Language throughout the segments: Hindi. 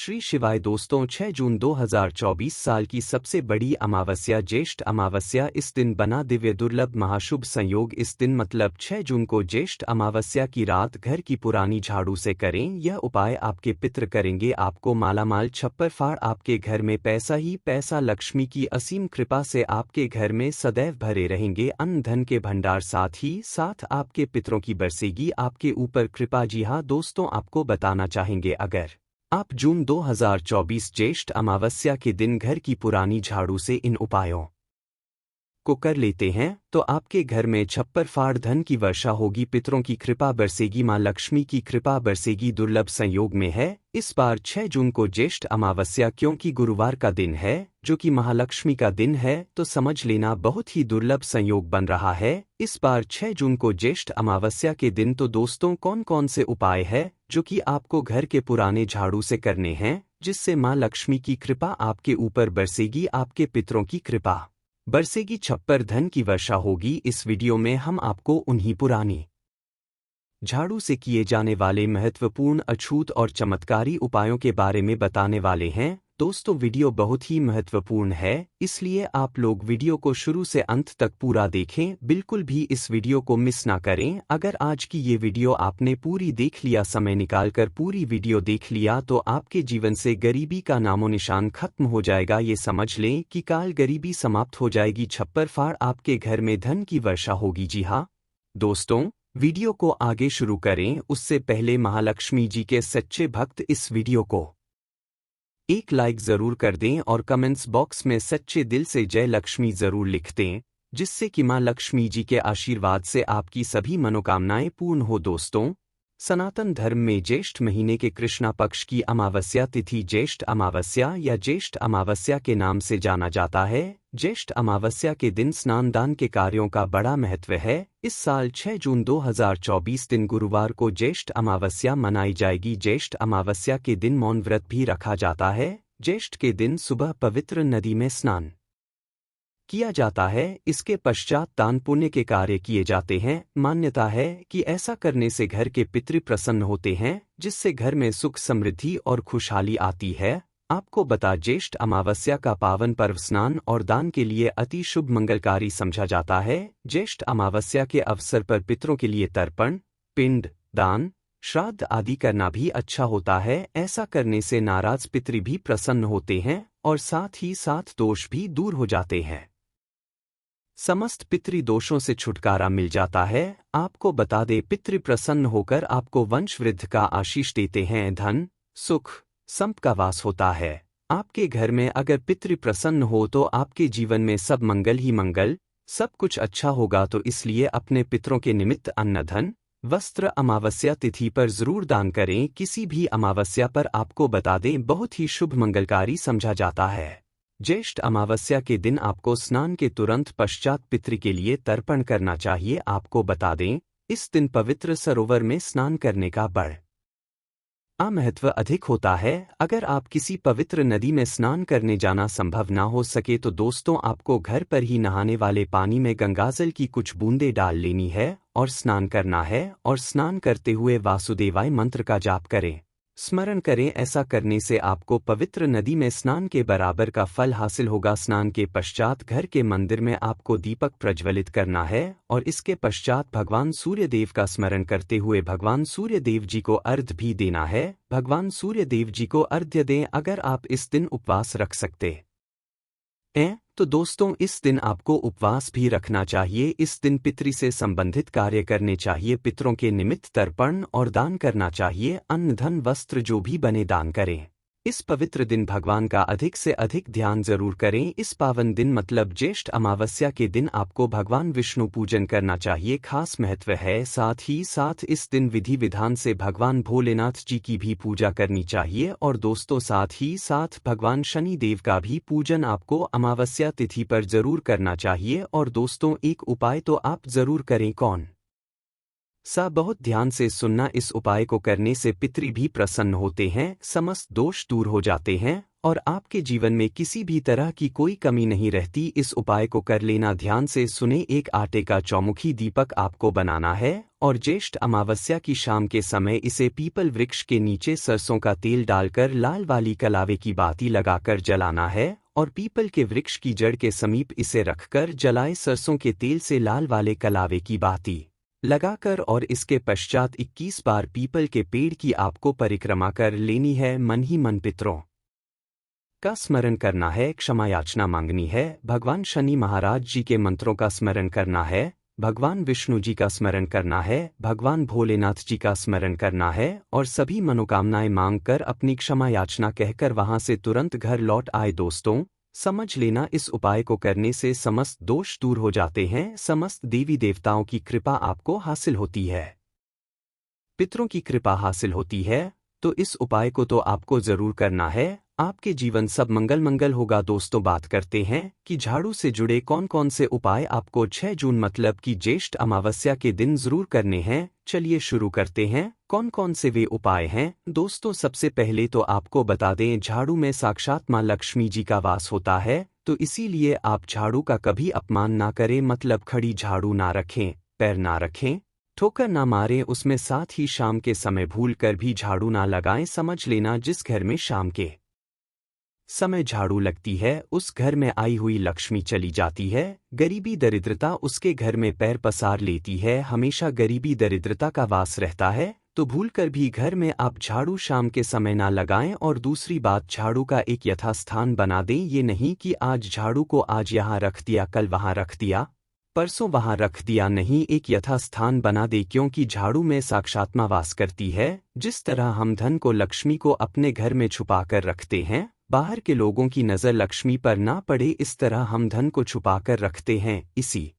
श्री शिवाय दोस्तों 6 जून 2024 साल की सबसे बड़ी अमावस्या ज्येष्ठ अमावस्या इस दिन बना दिव्य दुर्लभ महाशुभ संयोग। इस दिन मतलब 6 जून को ज्येष्ठ अमावस्या की रात घर की पुरानी झाड़ू से करें। यह उपाय आपके पितृ करेंगे आपको मालामाल छप्पर फाड़। आपके घर में पैसा ही पैसा, लक्ष्मी की असीम कृपा से आपके घर में सदैव भरे रहेंगे अन्न धन के भंडार। साथ ही साथ आपके पितरों की बरसेगी आपके ऊपर कृपा। जी हाँ दोस्तों, आपको बताना चाहेंगे अगर आप जून 2024 ज्येष्ठ अमावस्या के दिन घर की पुरानी झाड़ू से इन उपायों को कर लेते हैं तो आपके घर में छप्पर फाड़ धन की वर्षा होगी, पितरों की कृपा बरसेगी, मां लक्ष्मी की कृपा बरसेगी। दुर्लभ संयोग में है इस बार 6 जून को ज्येष्ठ अमावस्या, क्योंकि गुरुवार का दिन है जो कि महालक्ष्मी का दिन है, तो समझ लेना बहुत ही दुर्लभ संयोग बन रहा है इस बार 6 जून को ज्येष्ठ अमावस्या के दिन। तो दोस्तों कौन कौन से उपाय है जो कि आपको घर के पुराने झाड़ू से करने हैं, जिससे मां लक्ष्मी की कृपा आपके ऊपर बरसेगी, आपके पितरों की कृपा बरसेगी, छप्पर धन की वर्षा होगी। इस वीडियो में हम आपको उन्हीं पुरानी झाड़ू से किए जाने वाले महत्वपूर्ण, अछूत और चमत्कारी उपायों के बारे में बताने वाले हैं। दोस्तों वीडियो बहुत ही महत्वपूर्ण है, इसलिए आप लोग वीडियो को शुरू से अंत तक पूरा देखें, बिल्कुल भी इस वीडियो को मिस ना करें। अगर आज की ये वीडियो आपने पूरी देख लिया, समय निकालकर पूरी वीडियो देख लिया, तो आपके जीवन से गरीबी का नामो निशान खत्म हो जाएगा। ये समझ लें कि काल गरीबी समाप्त हो जाएगी, छप्पर फाड़ आपके घर में धन की वर्षा होगी। जी हाँ दोस्तों, वीडियो को आगे शुरू करें उससे पहले महालक्ष्मी जी के सच्चे भक्त इस वीडियो को एक लाइक जरूर कर दें और कमेंट्स बॉक्स में सच्चे दिल से जय लक्ष्मी जरूर लिख दें, जिससे कि मां लक्ष्मी जी के आशीर्वाद से आपकी सभी मनोकामनाएं पूर्ण हो। दोस्तों सनातन धर्म में ज्येष्ठ महीने के कृष्णा पक्ष की अमावस्या तिथि ज्येष्ठ अमावस्या या ज्येष्ठ अमावस्या के नाम से जाना जाता है। ज्येष्ठ अमावस्या के दिन स्नान दान के कार्यों का बड़ा महत्व है। इस साल 6 जून 2024 दिन गुरुवार को ज्येष्ठ अमावस्या मनाई जाएगी। ज्येष्ठ अमावस्या के दिन मौन व्रत भी रखा जाता है। ज्येष्ठ के दिन सुबह पवित्र नदी में स्नान किया जाता है, इसके पश्चात दान पुण्य के कार्य किए जाते हैं। मान्यता है कि ऐसा करने से घर के पितृ प्रसन्न होते हैं, जिससे घर में सुख समृद्धि और खुशहाली आती है। आपको बता ज्येष्ठ अमावस्या का पावन पर्व स्नान और दान के लिए अति शुभ मंगलकारी समझा जाता है। ज्येष्ठ अमावस्या के अवसर पर पितरों के लिए तर्पण, पिंड दान, श्राद्ध आदि करना भी अच्छा होता है। ऐसा करने से नाराज पितृ भी प्रसन्न होते हैं और साथ ही साथ दोष भी दूर हो जाते हैं, समस्त पितृ दोषों से छुटकारा मिल जाता है। आपको बता दे पितृ प्रसन्न होकर आपको वंश वृद्धि का आशीष देते हैं, धन सुख संपदा का वास होता है। आपके घर में अगर पितृ प्रसन्न हो तो आपके जीवन में सब मंगल ही मंगल, सब कुछ अच्छा होगा। तो इसलिए अपने पितरों के निमित्त अन्न धन वस्त्र अमावस्या तिथि पर जरूर दान करें। किसी भी अमावस्या पर आपको बता दें बहुत ही शुभ मंगलकारी समझा जाता है। ज्येष्ठ अमावस्या के दिन आपको स्नान के तुरंत पश्चात पितृ के लिए तर्पण करना चाहिए। आपको बता दें इस दिन पवित्र सरोवर में स्नान करने का बड़ा महत्व अधिक होता है। अगर आप किसी पवित्र नदी में स्नान करने जाना संभव ना हो सके तो दोस्तों आपको घर पर ही नहाने वाले पानी में गंगाजल की कुछ बूंदें डाल लेनी है और स्नान करना है, और स्नान करते हुए वासुदेवाय मंत्र का जाप करें, स्मरण करें। ऐसा करने से आपको पवित्र नदी में स्नान के बराबर का फल हासिल होगा। स्नान के पश्चात घर के मंदिर में आपको दीपक प्रज्वलित करना है और इसके पश्चात भगवान सूर्य देव का स्मरण करते हुए भगवान सूर्य देव जी को अर्घ्य भी देना है। भगवान सूर्य देव जी को अर्घ्य दें अगर आप इस दिन उपवास रख सकते हैं तो दोस्तों इस दिन आपको उपवास भी रखना चाहिए। इस दिन पितृ से संबंधित कार्य करने चाहिए, पितरों के निमित्त तर्पण और दान करना चाहिए। अन्न धन वस्त्र जो भी बने दान करें। इस पवित्र दिन भगवान का अधिक से अधिक ध्यान जरूर करें। इस पावन दिन मतलब ज्येष्ठ अमावस्या के दिन आपको भगवान विष्णु पूजन करना चाहिए, खास महत्व है। साथ ही साथ इस दिन विधि विधान से भगवान भोलेनाथ जी की भी पूजा करनी चाहिए और दोस्तों साथ ही साथ भगवान शनि देव का भी पूजन आपको अमावस्या तिथि पर जरूर करना चाहिए। और दोस्तों एक उपाय तो आप जरूर करें, कौन सा, बहुत ध्यान से सुनना। इस उपाय को करने से पितृ भी प्रसन्न होते हैं, समस्त दोष दूर हो जाते हैं और आपके जीवन में किसी भी तरह की कोई कमी नहीं रहती। इस उपाय को कर लेना। ध्यान से सुने। एक आटे का चौमुखी दीपक आपको बनाना है और ज्येष्ठ अमावस्या की शाम के समय इसे पीपल वृक्ष के नीचे सरसों का तेल डालकर लाल वाली कलावे की बाती लगाकर जलाना है और पीपल के वृक्ष की जड़ के समीप इसे रखकर जलाए सरसों के तेल से लाल वाले कलावे की बाती लगाकर और इसके पश्चात 21 बार पीपल के पेड़ की आपको परिक्रमा कर लेनी है। मन ही मन पितरों का स्मरण करना है, क्षमा याचना मांगनी है, भगवान शनि महाराज जी के मंत्रों का स्मरण करना है, भगवान विष्णु जी का स्मरण करना है, भगवान भोलेनाथ जी का स्मरण करना है और सभी मनोकामनाएं मांगकर अपनी क्षमा याचना कहकर वहां से तुरंत घर लौट आए। दोस्तों, समझ लेना, इस उपाय को करने से समस्त दोष दूर हो जाते हैं, समस्त देवी देवताओं की कृपा आपको हासिल होती है, पितरों की कृपा हासिल होती है। तो इस उपाय को तो आपको जरूर करना है, आपके जीवन सब मंगल मंगल होगा। दोस्तों, बात करते हैं कि झाड़ू से जुड़े कौन कौन से उपाय आपको 6 जून मतलब कि ज्येष्ठ अमावस्या के दिन जरूर करने हैं। चलिए शुरू करते हैं। कौन कौन से वे उपाय हैं? दोस्तों, सबसे पहले तो आपको बता दें, झाड़ू में साक्षात मां लक्ष्मी जी का वास होता है, तो इसीलिए आप झाड़ू का कभी अपमान ना करें, मतलब खड़ी झाड़ू ना रखें, पैर ना रखें, ठोकर ना मारें उसमें। साथ ही शाम के समय भूल कर भी झाड़ू ना लगाएं। समझ लेना, जिस घर में शाम के समय झाड़ू लगती है उस घर में आई हुई लक्ष्मी चली जाती है, गरीबी दरिद्रता उसके घर में पैर पसार लेती है, हमेशा गरीबी दरिद्रता का वास रहता है। तो भूलकर भी घर में आप झाड़ू शाम के समय ना लगाएं। और दूसरी बात, झाड़ू का एक यथास्थान बना दें। ये नहीं कि आज झाड़ू को आज यहाँ रख दिया, कल वहाँ रख दिया, परसों वहां रख दिया, नहीं, एक यथास्थान बना दे, क्योंकि झाड़ू में साक्षात मां वास करती है। जिस तरह हम धन को, लक्ष्मी को अपने घर में छुपा कर रखते हैं, बाहर के लोगों की नज़र लक्ष्मी पर ना पड़े, इस तरह हम धन को छुपा कर रखते हैं। इसी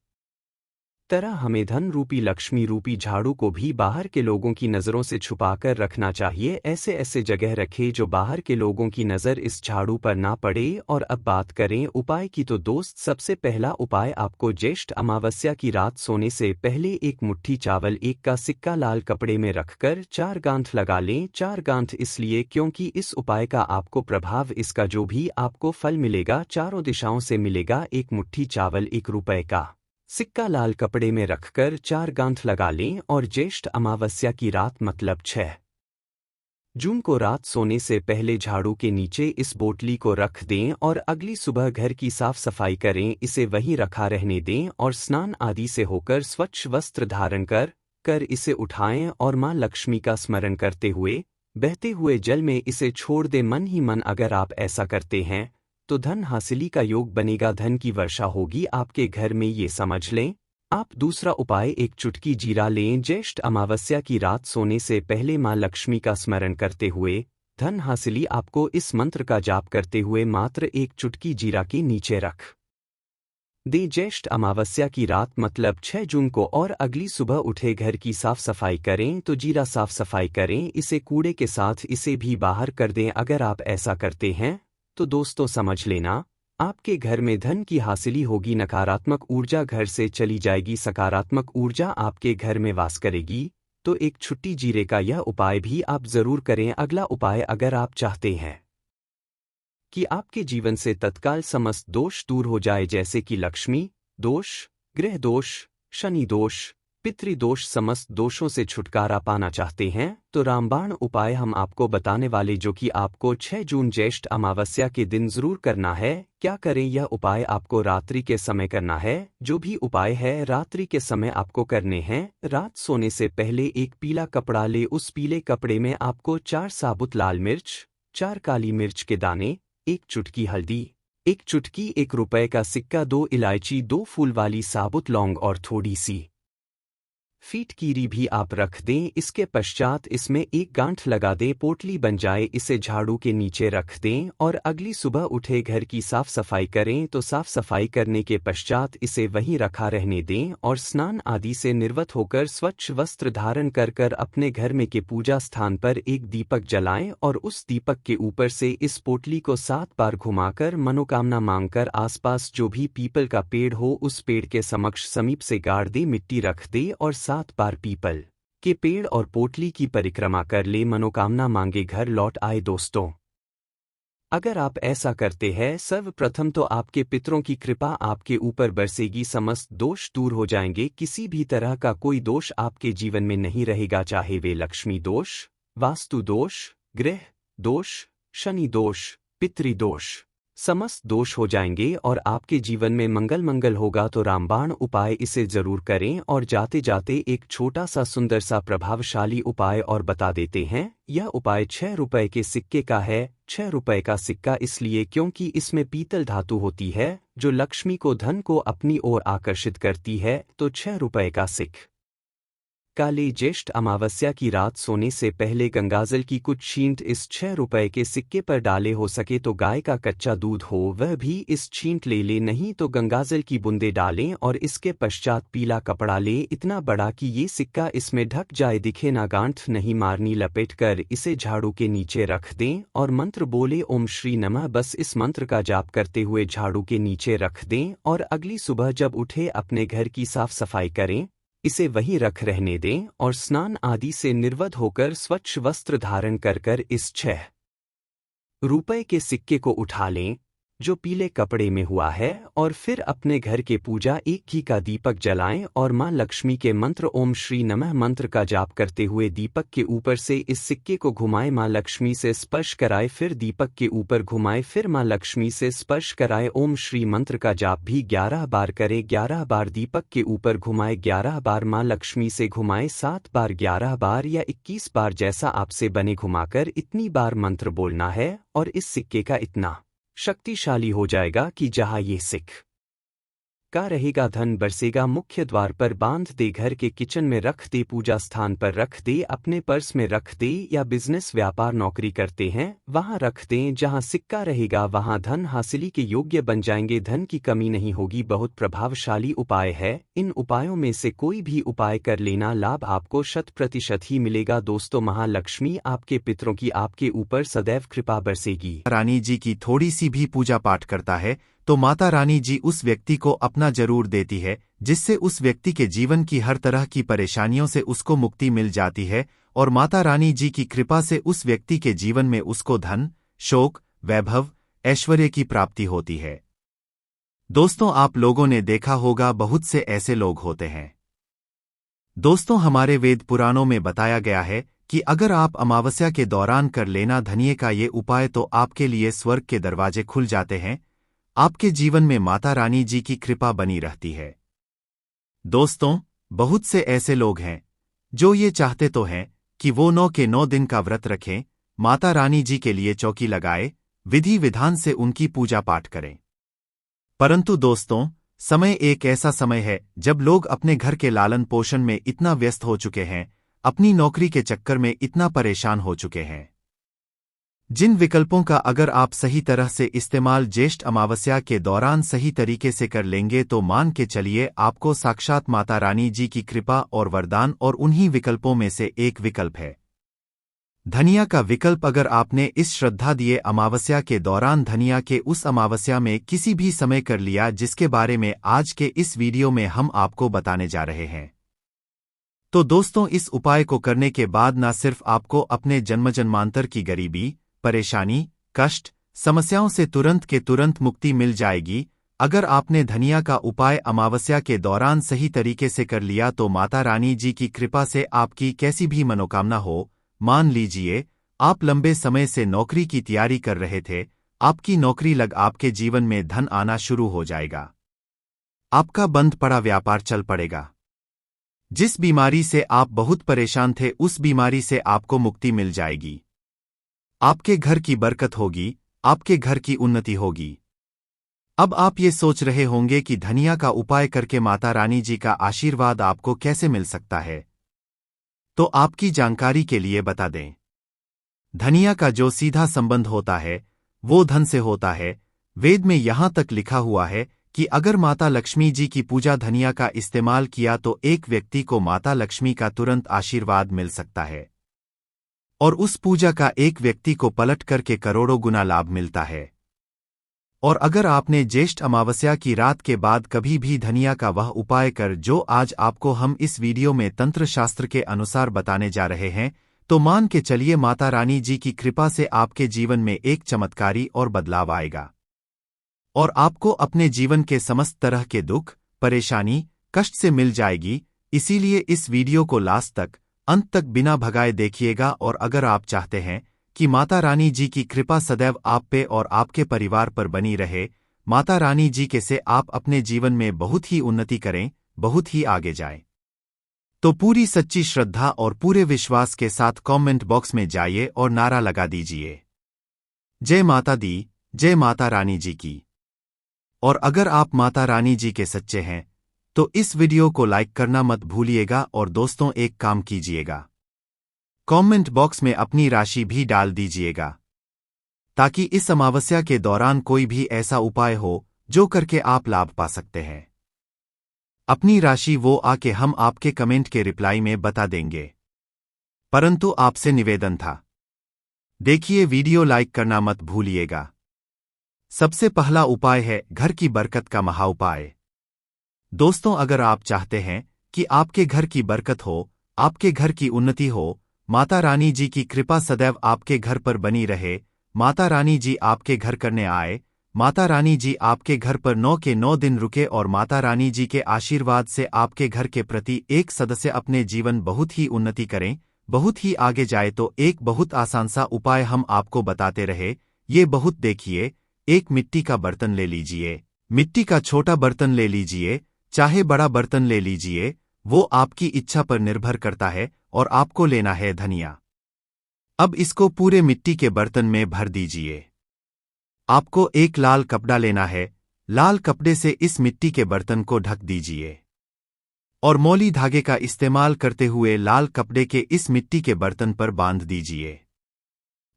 तरह हमें धन रूपी लक्ष्मी रूपी झाड़ू को भी बाहर के लोगों की नज़रों से छुपाकर रखना चाहिए। ऐसे ऐसे जगह रखें जो बाहर के लोगों की नज़र इस झाड़ू पर ना पड़े। और अब बात करें उपाय की, तो दोस्त, सबसे पहला उपाय आपको ज्येष्ठ अमावस्या की रात सोने से पहले एक मुट्ठी चावल 1 का सिक्का लाल कपड़े में रखकर 4 गांठ लगा लें। 4 गांठ इसलिए क्योंकि इस उपाय का आपको प्रभाव, इसका जो भी आपको फल मिलेगा, चारों दिशाओं से मिलेगा। 1 मुट्ठी चावल 1 रुपए का सिक्का लाल कपड़े में रखकर 4 गांठ लगा लें और ज्येष्ठ अमावस्या की रात मतलब 6 जून को रात सोने से पहले झाड़ू के नीचे इस बोतली को रख दें और अगली सुबह घर की साफ सफाई करें, इसे वहीं रखा रहने दें और स्नान आदि से होकर स्वच्छ वस्त्र धारण कर इसे उठाएं और मां लक्ष्मी का स्मरण करते हुए बहते हुए जल में इसे छोड़ दें। मन ही मन अगर आप ऐसा करते हैं तो धन हासिली का योग बनेगा, धन की वर्षा होगी आपके घर में, ये समझ लें। आप दूसरा उपाय, 1 चुटकी जीरा लें। ज्येष्ठ अमावस्या की रात सोने से पहले मां लक्ष्मी का स्मरण करते हुए धन हासिली आपको इस मंत्र का जाप करते हुए मात्र 1 चुटकी जीरा के नीचे रख दें। ज्येष्ठ अमावस्या की रात मतलब 6 जून को और अगली सुबह उठे घर की साफ सफाई करें, तो जीरा साफ सफाई करें, इसे कूड़े के साथ इसे भी बाहर कर दें। अगर आप ऐसा करते हैं तो दोस्तों समझ लेना, आपके घर में धन की हासिली होगी, नकारात्मक ऊर्जा घर से चली जाएगी, सकारात्मक ऊर्जा आपके घर में वास करेगी। तो 1 छुट्टी जीरे का यह उपाय भी आप जरूर करें। अगला उपाय, अगर आप चाहते हैं कि आपके जीवन से तत्काल समस्त दोष दूर हो जाए, जैसे कि लक्ष्मी दोष, ग्रह दोष, शनि दोष, पितृदोष, समस्त दोषों से छुटकारा पाना चाहते हैं, तो रामबाण उपाय हम आपको बताने वाले, जो कि आपको 6 जून ज्येष्ठ अमावस्या के दिन जरूर करना है। क्या करें? यह उपाय आपको रात्रि के समय करना है। जो भी उपाय है रात्रि के समय आपको करने हैं। रात सोने से पहले एक पीला कपड़ा ले, उस पीले कपड़े में आपको 4 साबुत लाल मिर्च, 4 काली मिर्च के दाने, 1 चुटकी हल्दी, 1 चुटकी 1 रुपए का सिक्का, 2 इलायची, 2 फूल वाली साबुत लौंग और थोड़ी सी फीटकीरी भी आप रख दें। इसके पश्चात इसमें 1 गांठ लगा दें, पोटली बन जाए, इसे झाड़ू के नीचे रख दें और अगली सुबह उठे घर की साफ सफाई करें। तो साफ सफाई करने के पश्चात इसे वहीं रखा रहने दें और स्नान आदि से निर्वत होकर स्वच्छ वस्त्र धारण कर अपने घर में के पूजा स्थान पर एक दीपक जलाएं और उस दीपक के ऊपर से इस पोटली को 7 बार घुमाकर मनोकामना मांगकर आसपास जो भी पीपल का पेड़ हो उस पेड़ के समक्ष समीप से गाड़ दे, मिट्टी रख दे और 7 बार पीपल के पेड़ और पोटली की परिक्रमा कर ले, मनोकामना मांगे घर लौट आए। दोस्तों, अगर आप ऐसा करते हैं, सर्वप्रथम तो आपके पितरों की कृपा आपके ऊपर बरसेगी, समस्त दोष दूर हो जाएंगे, किसी भी तरह का कोई दोष आपके जीवन में नहीं रहेगा, चाहे वे लक्ष्मी दोष, वास्तु दोष, ग्रह दोष, शनि दोष, पितृदोष, समस्त दोष हो जाएंगे और आपके जीवन में मंगल मंगल होगा। तो रामबाण उपाय इसे जरूर करें। और जाते जाते एक छोटा सा सुंदर सा प्रभावशाली उपाय और बता देते हैं। यह उपाय 6 रुपए के सिक्के का है। 6 रुपए का सिक्का इसलिए क्योंकि इसमें पीतल धातु होती है जो लक्ष्मी को, धन को अपनी ओर आकर्षित करती है। तो 6 रुपए का सिक्का। काली ज्येष्ठ अमावस्या की रात सोने से पहले गंगाजल की कुछ छींट इस 6 रुपए के सिक्के पर डाले, हो सके तो गाय का कच्चा दूध हो वह भी इस छींट ले, नहीं तो गंगाजल की बूंदे डालें और इसके पश्चात पीला कपड़ा ले, इतना बड़ा कि ये सिक्का इसमें ढक जाए, दिखे ना, गांठ नहीं मारनी, लपेट कर इसे झाड़ू के नीचे रख दें और मंत्र बोले ओम श्री नमः। बस इस मंत्र का जाप करते हुए झाड़ू के नीचे रख दें और अगली सुबह जब उठे अपने घर की साफ सफाई करें, इसे वहीं रख रहने दें और स्नान आदि से निर्वध होकर स्वच्छ वस्त्र धारण कर इस 6 रुपए के सिक्के को उठा लें जो पीले कपड़े में हुआ है और फिर अपने घर के पूजा एक घी का दीपक जलाएं और मां लक्ष्मी के मंत्र ओम श्री नमः मंत्र का जाप करते हुए दीपक के ऊपर से इस सिक्के को घुमाएं, मां लक्ष्मी से स्पर्श कराए, फिर दीपक के ऊपर घुमाएं, फिर मां लक्ष्मी से स्पर्श कराए। ओम श्री मंत्र का जाप भी 11 बार करें, 11 बार दीपक के ऊपर घुमाए, 11 बार मां लक्ष्मी से घुमाए, 7 बार, 11 बार या 21 बार जैसा आपसे बने घुमाकर इतनी बार मंत्र बोलना है और इस सिक्के का इतना शक्तिशाली हो जाएगा कि जहां ये सिक्का का रहेगा धन बरसेगा। मुख्य द्वार पर बांध दे, घर के किचन में रख दे, पूजा स्थान पर रख दे, अपने पर्स में रख दे या बिजनेस व्यापार नौकरी करते हैं वहां रख दें। जहां सिक्का रहेगा वहां धन हासिली के योग्य बन जाएंगे, धन की कमी नहीं होगी। बहुत प्रभावशाली उपाय है। इन उपायों में से कोई भी उपाय कर लेना, लाभ आपको 100% ही मिलेगा। दोस्तों, महालक्ष्मी आपके पितरों की आपके ऊपर सदैव कृपा बरसेगी। रानी जी की थोड़ी सी भी पूजा पाठ करता है तो माता रानी जी उस व्यक्ति को अपना जरूर देती है, जिससे उस व्यक्ति के जीवन की हर तरह की परेशानियों से उसको मुक्ति मिल जाती है और माता रानी जी की कृपा से उस व्यक्ति के जीवन में उसको धन, शोक, वैभव, ऐश्वर्य की प्राप्ति होती है। दोस्तों, आप लोगों ने देखा होगा बहुत से ऐसे लोग होते हैं। दोस्तों, हमारे वेद पुराणों में बताया गया है कि अगर आप अमावस्या के दौरान कर लेना धनिये का ये उपाय तो आपके लिए स्वर्ग के दरवाजे खुल जाते हैं, आपके जीवन में माता रानी जी की कृपा बनी रहती है। दोस्तों, बहुत से ऐसे लोग हैं जो ये चाहते तो हैं कि वो 9 के 9 दिन का व्रत रखें, माता रानी जी के लिए चौकी लगाए, विधि विधान से उनकी पूजा पाठ करें। परंतु दोस्तों, समय एक ऐसा समय है जब लोग अपने घर के लालन पोषण में इतना व्यस्त हो चुके हैं, अपनी नौकरी के चक्कर में इतना परेशान हो चुके हैं। जिन विकल्पों का अगर आप सही तरह से इस्तेमाल ज्येष्ठ अमावस्या के दौरान सही तरीके से कर लेंगे तो मान के चलिए आपको साक्षात माता रानी जी की कृपा और वरदान, और उन्हीं विकल्पों में से एक विकल्प है धनिया का विकल्प। अगर आपने इस श्रद्धा दिए अमावस्या के दौरान धनिया के उस अमावस्या में किसी भी समय कर लिया जिसके बारे में आज के इस वीडियो में हम आपको बताने जा रहे हैं, तो दोस्तों इस उपाय को करने के बाद न सिर्फ आपको अपने जन्मजन्मांतर की गरीबी, परेशानी, कष्ट, समस्याओं से तुरंत के तुरंत मुक्ति मिल जाएगी। अगर आपने धनिया का उपाय अमावस्या के दौरान सही तरीके से कर लिया तो माता रानी जी की कृपा से आपकी कैसी भी मनोकामना हो, मान लीजिए आप लंबे समय से नौकरी की तैयारी कर रहे थे, आपकी नौकरी लग, आपके जीवन में धन आना शुरू हो जाएगा, आपका बंद पड़ा व्यापार चल पड़ेगा, जिस बीमारी से आप बहुत परेशान थे उस बीमारी से आपको मुक्ति मिल जाएगी, आपके घर की बरकत होगी, आपके घर की उन्नति होगी। अब आप ये सोच रहे होंगे कि धनिया का उपाय करके माता रानी जी का आशीर्वाद आपको कैसे मिल सकता है, तो आपकी जानकारी के लिए बता दें, धनिया का जो सीधा संबंध होता है वो धन से होता है। वेद में यहां तक लिखा हुआ है कि अगर माता लक्ष्मी जी की पूजा धनिया का इस्तेमाल किया तो एक व्यक्ति को माता लक्ष्मी का तुरंत आशीर्वाद मिल सकता है और उस पूजा का एक व्यक्ति को पलट करके करोड़ों गुना लाभ मिलता है। और अगर आपने ज्येष्ठ अमावस्या की रात के बाद कभी भी धनिया का वह उपाय कर जो आज आपको हम इस वीडियो में तंत्र शास्त्र के अनुसार बताने जा रहे हैं, तो मान के चलिए माता रानी जी की कृपा से आपके जीवन में एक चमत्कारी और बदलाव आएगा और आपको अपने जीवन के समस्त तरह के दुख, परेशानी, कष्ट से मिल जाएगी। इसीलिए इस वीडियो को लास्ट तक, अंत तक बिना भगाए देखिएगा। और अगर आप चाहते हैं कि माता रानी जी की कृपा सदैव आप पे और आपके परिवार पर बनी रहे, माता रानी जी के से आप अपने जीवन में बहुत ही उन्नति करें, बहुत ही आगे जाएं, तो पूरी सच्ची श्रद्धा और पूरे विश्वास के साथ कमेंट बॉक्स में जाइए और नारा लगा दीजिए, जय माता दी, जय माता रानी जी की। और अगर आप माता रानी जी के सच्चे हैं तो इस वीडियो को लाइक करना मत भूलिएगा। और दोस्तों, एक काम कीजिएगा, कमेंट बॉक्स में अपनी राशि भी डाल दीजिएगा, ताकि इस अमावस्या के दौरान कोई भी ऐसा उपाय हो जो करके आप लाभ पा सकते हैं। अपनी राशि वो आके हम आपके कमेंट के रिप्लाई में बता देंगे, परंतु आपसे निवेदन था, देखिए वीडियो लाइक करना मत भूलिएगा। सबसे पहला उपाय है घर की बरकत का महा उपाय। दोस्तों, अगर आप चाहते हैं कि आपके घर की बरकत हो, आपके घर की उन्नति हो, माता रानी जी की कृपा सदैव आपके घर पर बनी रहे, माता रानी जी आपके घर करने आए, माता रानी जी आपके घर पर 9 के 9 दिन रुके और माता रानी जी के आशीर्वाद से आपके घर के प्रति एक सदस्य अपने जीवन बहुत ही उन्नति करें, बहुत ही आगे जाए, तो एक बहुत आसान सा उपाय हम आपको बताते रहे। ये बहुत देखिए, एक मिट्टी का बर्तन ले लीजिए, मिट्टी का छोटा बर्तन ले लीजिए, चाहे बड़ा बर्तन ले लीजिए, वो आपकी इच्छा पर निर्भर करता है। और आपको लेना है धनिया। अब इसको पूरे मिट्टी के बर्तन में भर दीजिए। आपको एक लाल कपड़ा लेना है, लाल कपड़े से इस मिट्टी के बर्तन को ढक दीजिए और मौली धागे का इस्तेमाल करते हुए लाल कपड़े के इस मिट्टी के बर्तन पर बांध दीजिए।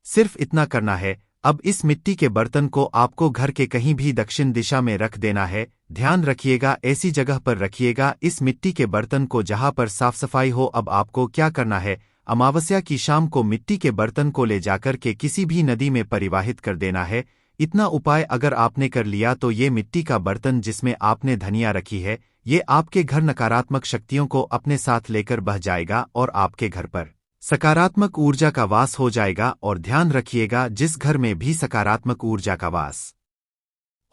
सिर्फ इतना करना है। अब इस मिट्टी के बर्तन को आपको घर के कहीं भी दक्षिण दिशा में रख देना है। ध्यान रखिएगा, ऐसी जगह पर रखिएगा इस मिट्टी के बर्तन को जहां पर साफ सफाई हो। अब आपको क्या करना है, अमावस्या की शाम को मिट्टी के बर्तन को ले जाकर के किसी भी नदी में परिवाहित कर देना है। इतना उपाय अगर आपने कर लिया तो ये मिट्टी का बर्तन जिसमें आपने धनिया रखी है, ये आपके घर नकारात्मक शक्तियों को अपने साथ लेकर बह जाएगा और आपके घर पर सकारात्मक ऊर्जा का वास हो जाएगा। और ध्यान रखिएगा, जिस घर में भी सकारात्मक ऊर्जा का वास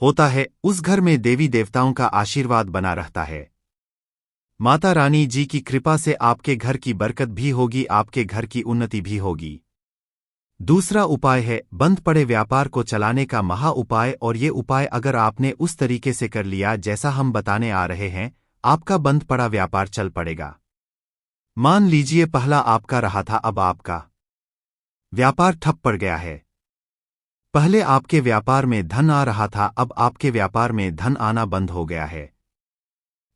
होता है उस घर में देवी देवताओं का आशीर्वाद बना रहता है। माता रानी जी की कृपा से आपके घर की बरकत भी होगी, आपके घर की उन्नति भी होगी। दूसरा उपाय है बंद पड़े व्यापार को चलाने का महा उपाय। और ये उपाय अगर आपने उस तरीके से कर लिया जैसा हम बताने आ रहे हैं, आपका बंद पड़ा व्यापार चल पड़ेगा। मान लीजिए पहला आपका रहा था, अब आपका व्यापार ठप पड़ गया है। पहले आपके व्यापार में धन आ रहा था, अब आपके व्यापार में धन आना बंद हो गया है।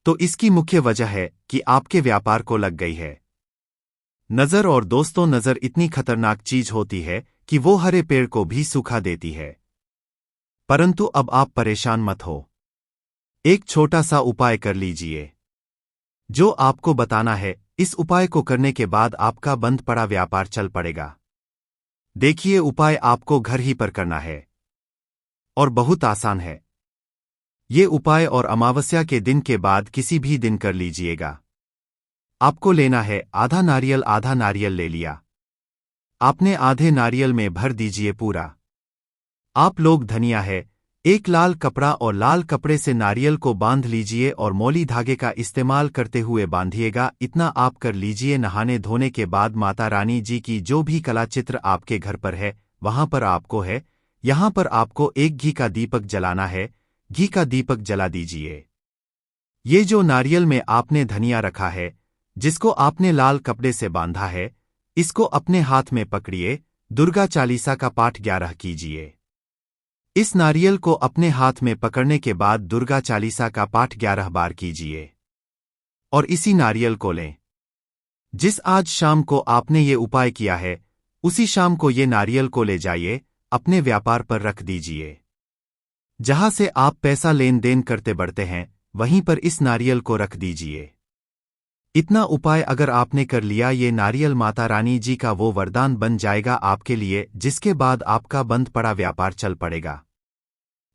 तो इसकी मुख्य वजह है कि आपके व्यापार को लग गई है नजर। और दोस्तों, नजर इतनी खतरनाक चीज होती है कि वो हरे पेड़ को भी सूखा देती है। परंतु अब आप परेशान मत हो, एक छोटा सा उपाय कर लीजिए जो आपको बताना है। इस उपाय को करने के बाद आपका बंद पड़ा व्यापार चल पड़ेगा। देखिए, उपाय आपको घर ही पर करना है और बहुत आसान है। ये उपाय और अमावस्या के दिन के बाद किसी भी दिन कर लीजिएगा। आपको लेना है आधा नारियल, आधा नारियल ले लिया आपने, आधे नारियल में भर दीजिए पूरा आप लोग धनिया है। एक लाल कपड़ा और लाल कपड़े से नारियल को बांध लीजिए और मौली धागे का इस्तेमाल करते हुए बांधिएगा। इतना आप कर लीजिए। नहाने धोने के बाद माता रानी जी की जो भी कला चित्र आपके घर पर है वहां पर आपको है, यहां पर आपको एक घी का दीपक जलाना है। घी का दीपक जला दीजिए। ये जो नारियल में आपने धनिया रखा है, जिसको आपने लाल कपड़े से बांधा है, इसको अपने हाथ में पकड़िए। दुर्गा चालीसा का पाठ 11 कीजिए। इस नारियल को अपने हाथ में पकड़ने के बाद दुर्गा चालीसा का पाठ 11 बार कीजिए और इसी नारियल को लें। जिस आज शाम को आपने ये उपाय किया है, उसी शाम को ये नारियल को ले जाइए, अपने व्यापार पर रख दीजिए। जहां से आप पैसा लेन देन करते बढ़ते हैं, वहीं पर इस नारियल को रख दीजिए। इतना उपाय अगर आपने कर लिया, ये नारियल माता रानी जी का वो वरदान बन जाएगा आपके लिए, जिसके बाद आपका बंद पड़ा व्यापार चल पड़ेगा।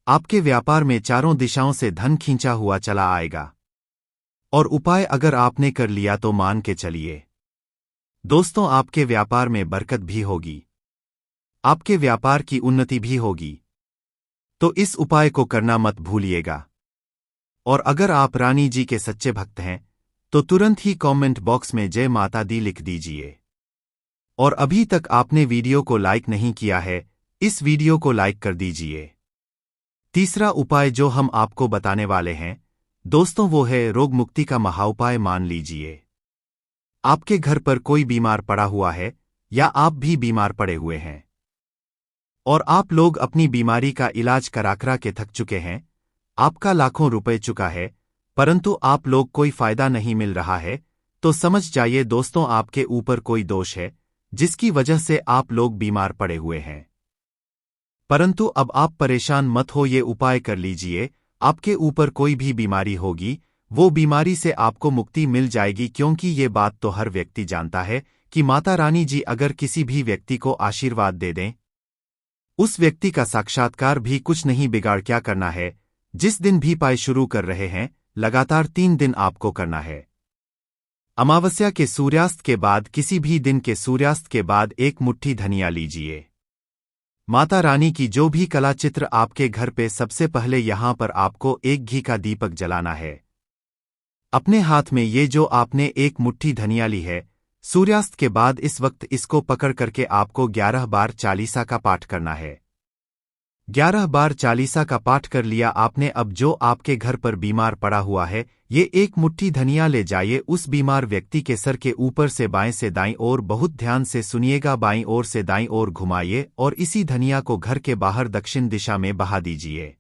आपके व्यापार में चारों दिशाओं से धन खींचा हुआ चला आएगा। और उपाय अगर आपने कर लिया तो मान के चलिए, दोस्तों, आपके व्यापार में बरकत भी होगी, आपके व्यापार की उन्नति भी होगी। तो इस उपाय को करना मत भूलिएगा। और अगर आप रानी जी के सच्चे भक्त हैं तो तुरंत ही कमेंट बॉक्स में जय माता दी लिख दीजिए। और अभी तक आपने वीडियो को लाइक नहीं किया है, इस वीडियो को लाइक कर दीजिए। तीसरा उपाय जो हम आपको बताने वाले हैं दोस्तों, वो है रोग मुक्ति का महाउपाय। मान लीजिए आपके घर पर कोई बीमार पड़ा हुआ है या आप भी बीमार पड़े हुए हैं और आप लोग अपनी बीमारी का इलाज करा के थक चुके हैं, आपका लाखों रुपए चुका है, परंतु आप लोग कोई फायदा नहीं मिल रहा है, तो समझ जाइए दोस्तों आपके ऊपर कोई दोष है जिसकी वजह से आप लोग बीमार पड़े हुए हैं। परंतु अब आप परेशान मत हो, ये उपाय कर लीजिए। आपके ऊपर कोई भी बीमारी होगी, वो बीमारी से आपको मुक्ति मिल जाएगी, क्योंकि ये बात तो हर व्यक्ति जानता है कि माता रानी जी अगर किसी भी व्यक्ति को आशीर्वाद दे दें, उस व्यक्ति का साक्षात्कार भी कुछ नहीं बिगाड़। क्या करना है, जिस दिन भी उपाय शुरू कर रहे हैं लगातार 3 दिन आपको करना है। अमावस्या के सूर्यास्त के बाद, किसी भी दिन के सूर्यास्त के बाद 1 मुट्ठी धनिया लीजिए। माता रानी की जो भी कला चित्र आपके घर पे, सबसे पहले यहां पर आपको 1 घी का दीपक जलाना है। अपने हाथ में ये जो आपने 1 मुट्ठी धनिया ली है, सूर्यास्त के बाद इस वक्त इसको पकड़ करके आपको 11 बार चालीसा का पाठ करना है। 11 बार चालीसा का पाठ कर लिया आपने। अब जो आपके घर पर बीमार पड़ा हुआ है, ये 1 मुट्ठी धनिया ले जाइए उस बीमार व्यक्ति के सर के ऊपर से बाएं से दाईं ओर, बहुत ध्यान से सुनिएगा, बाईं ओर से दाईं ओर घुमाइए और इसी धनिया को घर के बाहर दक्षिण दिशा में बहा दीजिए।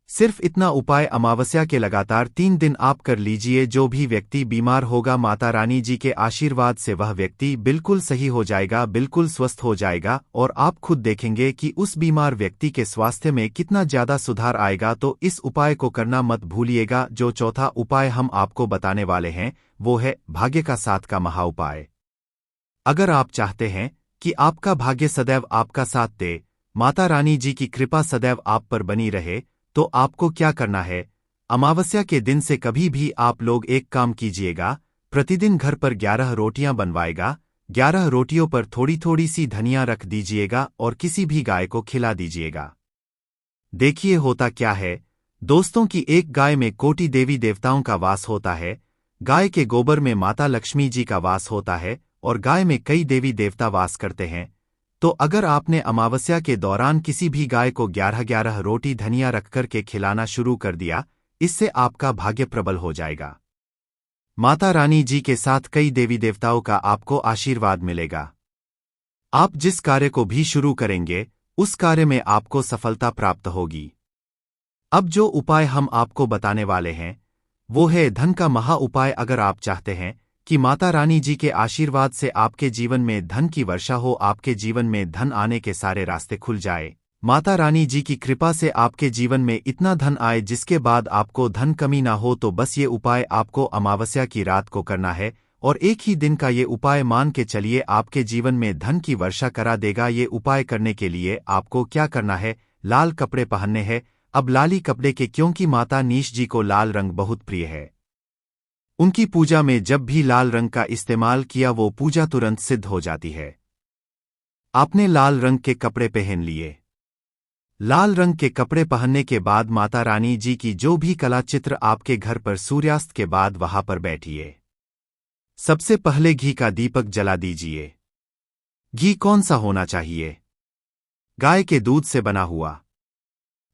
सिर्फ इतना उपाय अमावस्या के लगातार 3 दिन आप कर लीजिए। जो भी व्यक्ति बीमार होगा, माता रानी जी के आशीर्वाद से वह व्यक्ति बिल्कुल सही हो जाएगा, बिल्कुल स्वस्थ हो जाएगा और आप खुद देखेंगे कि उस बीमार व्यक्ति के स्वास्थ्य में कितना ज्यादा सुधार आएगा। तो इस उपाय को करना मत भूलिएगा। जो चौथा उपाय हम आपको बताने वाले हैं वो है भाग्य का 7 का महाउपाय। अगर आप चाहते हैं कि आपका भाग्य सदैव आपका साथ दे, माता रानी जी की कृपा सदैव आप पर बनी रहे, तो आपको क्या करना है, अमावस्या के दिन से कभी भी आप लोग एक काम कीजिएगा, प्रतिदिन घर पर 11 रोटियां बनवाएगा, 11 रोटियों पर थोड़ी थोड़ी सी धनिया रख दीजिएगा और किसी भी गाय को खिला दीजिएगा। देखिए होता क्या है दोस्तों कि एक गाय में कोटि देवी देवताओं का वास होता है, गाय के गोबर में माता लक्ष्मी जी का वास होता है और गाय में कई देवी देवता वास करते हैं। तो अगर आपने अमावस्या के दौरान किसी भी गाय को 11-11 रोटी धनिया रखकर के खिलाना शुरू कर दिया, इससे आपका भाग्य प्रबल हो जाएगा। माता रानी जी के साथ कई देवी देवताओं का आपको आशीर्वाद मिलेगा। आप जिस कार्य को भी शुरू करेंगे उस कार्य में आपको सफलता प्राप्त होगी। अब जो उपाय हम आपको बताने वाले हैं वो है धन का महा उपाय। अगर आप चाहते हैं कि माता रानी जी के आशीर्वाद से आपके जीवन में धन की वर्षा हो, आपके जीवन में धन आने के सारे रास्ते खुल जाए, माता रानी जी की कृपा से आपके जीवन में इतना धन आए जिसके बाद आपको धन कमी ना हो, तो बस ये उपाय आपको अमावस्या की रात को करना है और एक ही दिन का ये उपाय मान के चलिए आपके जीवन में धन की वर्षा करा देगा। ये उपाय करने के लिए आपको क्या करना है, लाल कपड़े पहनने हैं। अब लाली कपड़े के, क्योंकि माता नीश जी को लाल रंग बहुत प्रिय है, उनकी पूजा में जब भी लाल रंग का इस्तेमाल किया वो पूजा तुरंत सिद्ध हो जाती है। आपने लाल रंग के कपड़े पहन लिए। लाल रंग के कपड़े पहनने के बाद माता रानी जी की जो भी कला चित्र आपके घर पर सूर्यास्त के बाद वहां पर बैठिए। सबसे पहले घी का दीपक जला दीजिए। घी कौन सा होना चाहिए, गाय के दूध से बना हुआ।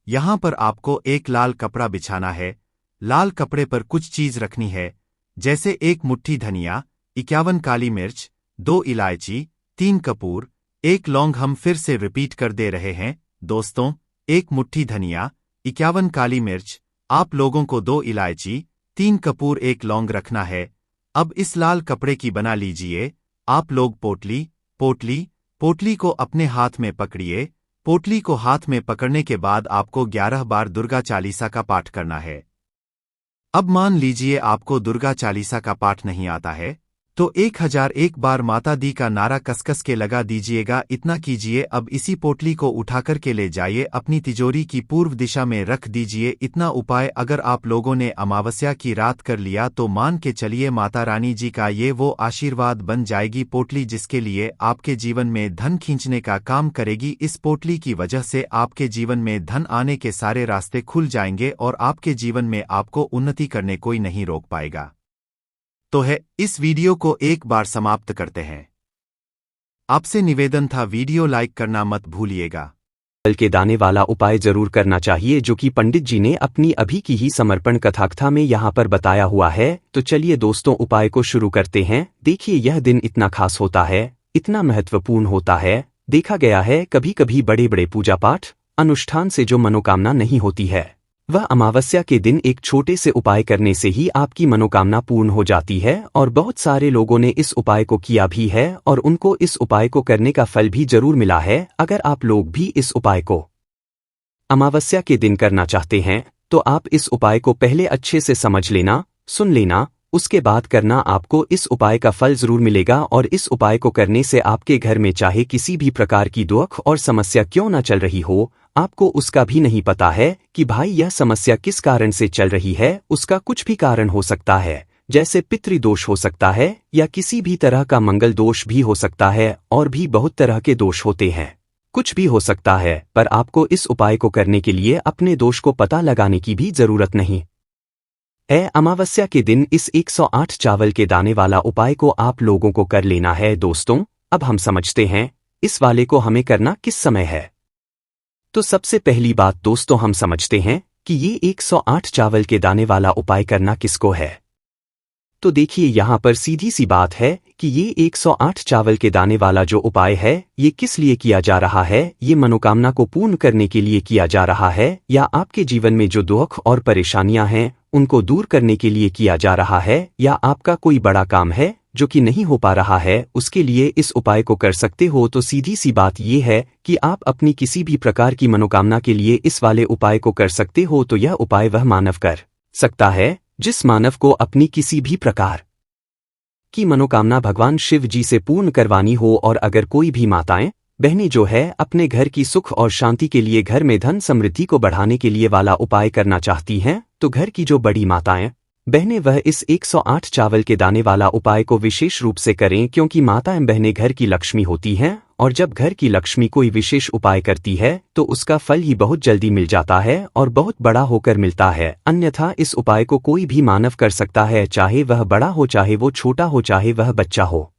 यहां पर आपको एक लाल कपड़ा बिछाना है, लाल कपड़े पर कुछ चीज रखनी है, जैसे 1 मुट्ठी धनिया, 51 काली मिर्च, 2 इलायची, 3 कपूर, 1 लौंग। हम फिर से रिपीट कर दे रहे हैं दोस्तों, 1 मुट्ठी धनिया, 51 काली मिर्च, आप लोगों को 2 इलायची, 3 कपूर, 1 लौंग रखना है। अब इस लाल कपड़े की बना लीजिए आप लोग पोटली को अपने हाथ में पकड़िए। पोटली को हाथ में पकड़ने के बाद आपको 11 बार दुर्गा चालीसा का पाठ करना है। अब मान लीजिए आपको दुर्गा चालीसा का पाठ नहीं आता है, तो 1001 बार माता दी का नारा कसकस के लगा दीजिएगा। इतना कीजिए, अब इसी पोटली को उठाकर के ले जाइए, अपनी तिजोरी की पूर्व दिशा में रख दीजिए। इतना उपाय अगर आप लोगों ने अमावस्या की रात कर लिया तो मान के चलिए माता रानी जी का ये वो आशीर्वाद बन जाएगी पोटली, जिसके लिए आपके जीवन में धन खींचने का काम करेगी। इस पोटली की वजह से आपके जीवन में धन आने के सारे रास्ते खुल जाएंगे और आपके जीवन में आपको उन्नति करने कोई नहीं रोक पाएगा। तो है, इस वीडियो को एक बार समाप्त करते हैं। आपसे निवेदन था, वीडियो लाइक करना मत भूलिएगा। फल के दाने वाला उपाय जरूर करना चाहिए, जो कि पंडित जी ने अपनी अभी की ही समर्पण कथा में यहाँ पर बताया हुआ है। तो चलिए दोस्तों, उपाय को शुरू करते हैं। देखिए, यह दिन इतना खास होता है, इतना महत्वपूर्ण होता है। देखा गया है कभी कभी बड़े बड़े पूजा पाठ अनुष्ठान से जो मनोकामना नहीं होती है, वह अमावस्या के दिन एक छोटे से उपाय करने से ही आपकी मनोकामना पूर्ण हो जाती है। और बहुत सारे लोगों ने इस उपाय को किया भी है और उनको इस उपाय को करने का फल भी जरूर मिला है। अगर आप लोग भी इस उपाय को अमावस्या के दिन करना चाहते हैं तो आप इस उपाय को पहले अच्छे से समझ लेना, सुन लेना, उसके बाद करना। आपको इस उपाय का फल जरूर मिलेगा और इस उपाय को करने से आपके घर में चाहे किसी भी प्रकार की दुख और समस्या क्यों न चल रही हो, आपको उसका भी नहीं पता है कि भाई यह समस्या किस कारण से चल रही है, उसका कुछ भी कारण हो सकता है, जैसे पितृदोष हो सकता है या किसी भी तरह का मंगल दोष भी हो सकता है, और भी बहुत तरह के दोष होते हैं, कुछ भी हो सकता है। पर आपको इस उपाय को करने के लिए अपने दोष को पता लगाने की भी जरूरत नहीं है। अमावस्या के दिन इस 108 चावल के दाने वाला उपाय को आप लोगों को कर लेना है। दोस्तों, अब हम समझते हैं इस वाले को हमें करना किस समय है। तो सबसे पहली बात दोस्तों, हम समझते हैं कि ये 108 चावल के दाने वाला उपाय करना किसको है। तो देखिए, यहाँ पर सीधी सी बात है कि ये 108 चावल के दाने वाला जो उपाय है, ये किस लिए किया जा रहा है। ये मनोकामना को पूर्ण करने के लिए किया जा रहा है, या आपके जीवन में जो दुख और परेशानियां हैं उनको दूर करने के लिए किया जा रहा है, या आपका कोई बड़ा काम है जो कि नहीं हो पा रहा है, उसके लिए इस उपाय को कर सकते हो। तो सीधी सी बात ये है कि आप अपनी किसी भी प्रकार की मनोकामना के लिए इस वाले उपाय को कर सकते हो। तो यह उपाय वह मानव कर सकता है जिस मानव को अपनी किसी भी प्रकार की मनोकामना भगवान शिव जी से पूर्ण करवानी हो। और अगर कोई भी माताएं बहनें जो है अपने घर की सुख और शांति के लिए, घर में धन समृद्धि को बढ़ाने के लिए वाला उपाय करना चाहती हैं, तो घर की जो बड़ी माताएं बहनें वह इस 108 चावल के दाने वाला उपाय को विशेष रूप से करें, क्योंकि माताएं बहनें घर की लक्ष्मी होती हैं और जब घर की लक्ष्मी कोई विशेष उपाय करती है तो उसका फल ही बहुत जल्दी मिल जाता है और बहुत बड़ा होकर मिलता है। अन्यथा इस उपाय को कोई भी मानव कर सकता है, चाहे वह बड़ा हो, चाहे वो छोटा हो, चाहे वह बच्चा हो।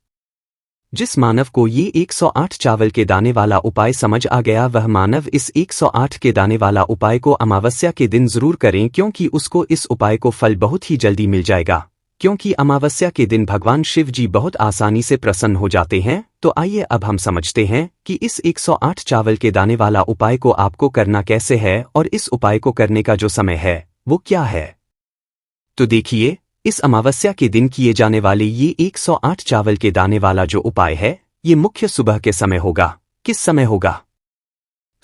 जिस मानव को ये 108 चावल के दाने वाला उपाय समझ आ गया, वह मानव इस 108 के दाने वाला उपाय को अमावस्या के दिन जरूर करें, क्योंकि उसको इस उपाय को फल बहुत ही जल्दी मिल जाएगा। क्योंकि अमावस्या के दिन भगवान शिव जी बहुत आसानी से प्रसन्न हो जाते हैं। तो आइए अब हम समझते हैं कि इस 108 चावल के दाने वाला उपाय को आपको करना कैसे है और इस उपाय को करने का जो समय है वो क्या है। तो देखिए, इस अमावस्या के दिन किए जाने वाले ये 108 चावल के दाने वाला जो उपाय है, ये मुख्य सुबह के समय होगा। किस समय होगा?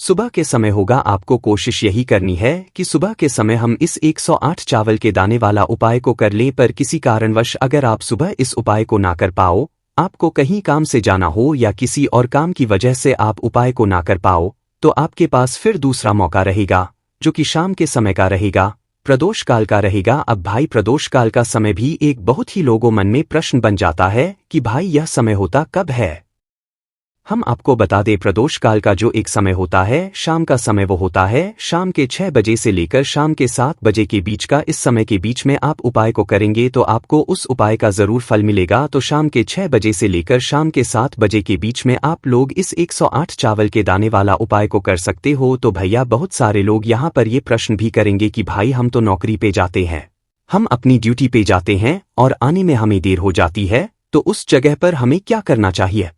सुबह के समय होगा। आपको कोशिश यही करनी है कि सुबह के समय हम इस 108 चावल के दाने वाला उपाय को कर लें। पर किसी कारणवश अगर आप सुबह इस उपाय को ना कर पाओ, आपको कहीं काम से जाना हो या किसी और काम की वजह से आप उपाय को ना कर पाओ, तो आपके पास फिर दूसरा मौका रहेगा, जो कि शाम के समय का रहेगा, प्रदोष काल का रहेगा। अब भाई, प्रदोष काल का समय भी एक बहुत ही लोगों मन में प्रश्न बन जाता है कि भाई यह समय होता कब है। हम आपको बता दें, प्रदोष काल का जो एक समय होता है, शाम का समय, वो होता है शाम के 6 बजे से लेकर शाम के 7 बजे के बीच का। इस समय के बीच में आप उपाय को करेंगे तो आपको उस उपाय का जरूर फल मिलेगा। तो शाम के 6 बजे से लेकर शाम के 7 बजे के बीच में आप लोग इस 108 चावल के दाने वाला उपाय को कर सकते हो। तो भैया, बहुत सारे लोग यहाँ पर ये प्रश्न भी करेंगे कि भाई हम तो नौकरी पे जाते हैं, हम अपनी ड्यूटी पे जाते हैं और आने में हमें देर हो जाती है, तो उस जगह पर हमें क्या करना चाहिए।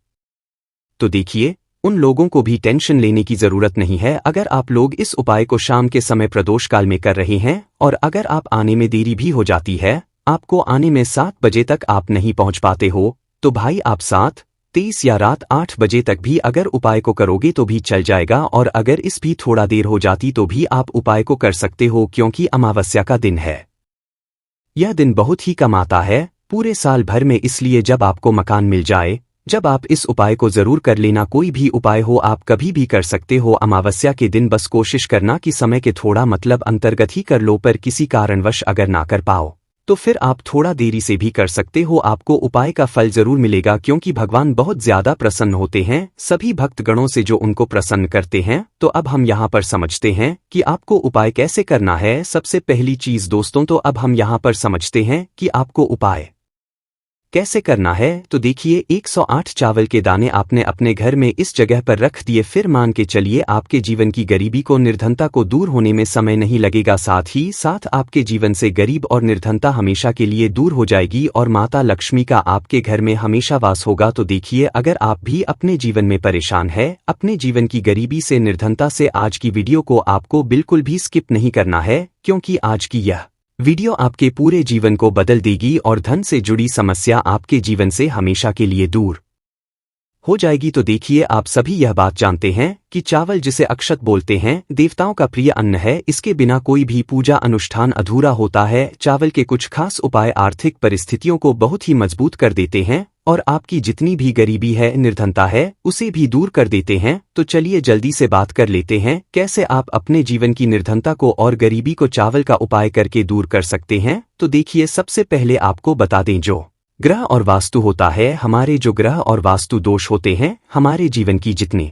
तो देखिए, उन लोगों को भी टेंशन लेने की जरूरत नहीं है। अगर आप लोग इस उपाय को शाम के समय प्रदोष काल में कर रहे हैं और अगर आप आने में देरी भी हो जाती है, आपको आने में 7 बजे तक आप नहीं पहुंच पाते हो, तो भाई आप 7:30 या रात 8 बजे तक भी अगर उपाय को करोगे तो भी चल जाएगा। और अगर इस भी थोड़ा देर हो जाती तो भी आप उपाय को कर सकते हो, क्योंकि अमावस्या का दिन है। यह दिन बहुत ही कम आता है पूरे साल भर में, इसलिए जब आपको मकान मिल जाए, जब आप इस उपाय को जरूर कर लेना। कोई भी उपाय हो आप कभी भी कर सकते हो अमावस्या के दिन, बस कोशिश करना कि समय के थोड़ा मतलब अंतर्गत ही कर लो, पर किसी कारणवश अगर ना कर पाओ तो फिर आप थोड़ा देरी से भी कर सकते हो, आपको उपाय का फल जरूर मिलेगा, क्योंकि भगवान बहुत ज्यादा प्रसन्न होते हैं सभी भक्तगणों से जो उनको प्रसन्न करते हैं। तो अब हम यहाँ पर समझते हैं कि आपको उपाय कैसे करना है। सबसे पहली चीज दोस्तों, तो अब हम यहाँ पर समझते हैं कि आपको उपाय कैसे करना है। तो देखिए, 108 चावल के दाने आपने अपने घर में इस जगह पर रख दिए। फिर मान के चलिए आपके जीवन की गरीबी को, निर्धनता को दूर होने में समय नहीं लगेगा, साथ ही साथ आपके जीवन से गरीब और निर्धनता हमेशा के लिए दूर हो जाएगी और माता लक्ष्मी का आपके घर में हमेशा वास होगा। तो देखिए, अगर आप भी अपने जीवन में परेशान है, अपने जीवन की गरीबी से, निर्धनता से, आज की वीडियो को आपको बिल्कुल भी स्किप नहीं करना है, क्योंकि आज की यह वीडियो आपके पूरे जीवन को बदल देगी और धन से जुड़ी समस्या आपके जीवन से हमेशा के लिए दूर हो जाएगी। तो देखिए, आप सभी यह बात जानते हैं कि चावल, जिसे अक्षत बोलते हैं, देवताओं का प्रिय अन्न है। इसके बिना कोई भी पूजा अनुष्ठान अधूरा होता है। चावल के कुछ खास उपाय आर्थिक परिस्थितियों को बहुत ही मजबूत कर देते हैं और आपकी जितनी भी गरीबी है, निर्धनता है, उसे भी दूर कर देते हैं। तो चलिए जल्दी से बात कर लेते हैं कैसे आप अपने जीवन की निर्धनता को और गरीबी को चावल का उपाय करके दूर कर सकते हैं। तो देखिए, सबसे पहले आपको बता दें, जो ग्रह और वास्तु होता है, हमारे जो ग्रह और वास्तु दोष होते हैं, हमारे जीवन की जितनी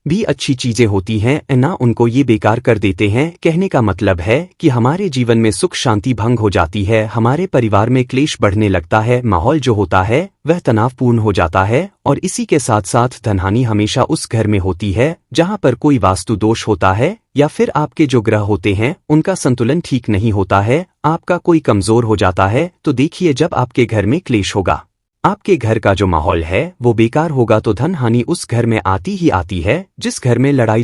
भी अच्छी चीजें होती हैं ना, उनको ये बेकार कर देते हैं। कहने का मतलब है कि हमारे जीवन में सुख शांति भंग हो जाती है, हमारे परिवार में क्लेश बढ़ने लगता है, माहौल जो होता है वह तनावपूर्ण हो जाता है, और इसी के साथ साथ धनहानि हमेशा उस घर में होती है जहां पर कोई वास्तु दोष होता है, या फिर आपके जो ग्रह होते हैं उनका संतुलन ठीक नहीं होता है, आपका कोई कमजोर हो जाता है। तो देखिए, जब आपके घर में क्लेश होगा, आपके घर का जो माहौल है वो बेकार होगा, तो धन हानि उस घर में आती ही आती है। जिस घर में लड़ाई